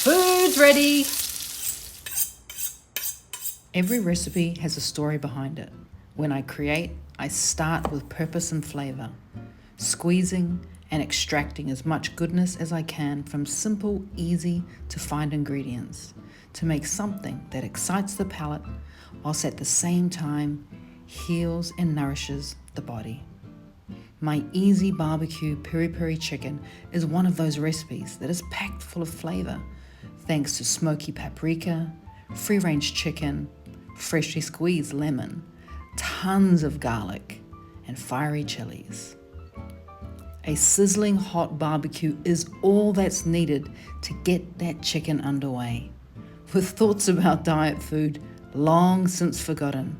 Food's ready! Every recipe has a story behind it. When I create, I start with purpose and flavor, squeezing and extracting as much goodness as I can from simple, easy to find ingredients to make something that excites the palate whilst at the same time heals and nourishes the body. My easy barbecue peri-peri chicken is one of those recipes that is packed full of flavor thanks to smoky paprika, free-range chicken, freshly squeezed lemon, tons of garlic, and fiery chilies. A sizzling hot barbecue is all that's needed to get that chicken underway, with thoughts about diet food long since forgotten,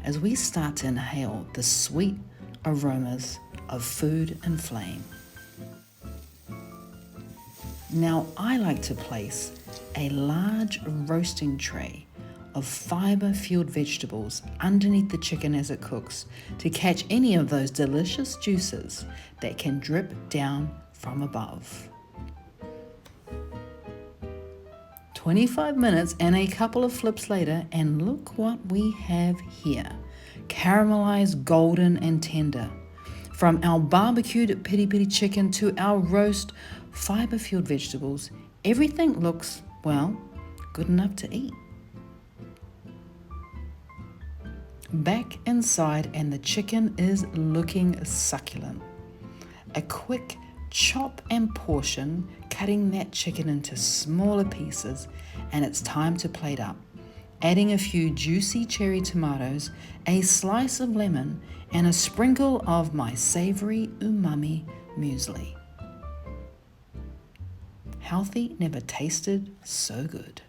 as we start to inhale the sweet aromas of food and flame. Now I like to place a large roasting tray of fiber-fueled vegetables underneath the chicken as it cooks to catch any of those delicious juices that can drip down from above. 25 minutes and a couple of flips later, and look what we have here. Caramelized, golden and tender. From our barbecued peri-peri chicken to our roast fiber-fueled vegetables, everything looks, well, good enough to eat. Back inside and the chicken is looking succulent. A quick chop and portion, cutting that chicken into smaller pieces, and it's time to plate up. Adding a few juicy cherry tomatoes, a slice of lemon, and a sprinkle of my savory umami muesli. Healthy never tasted so good.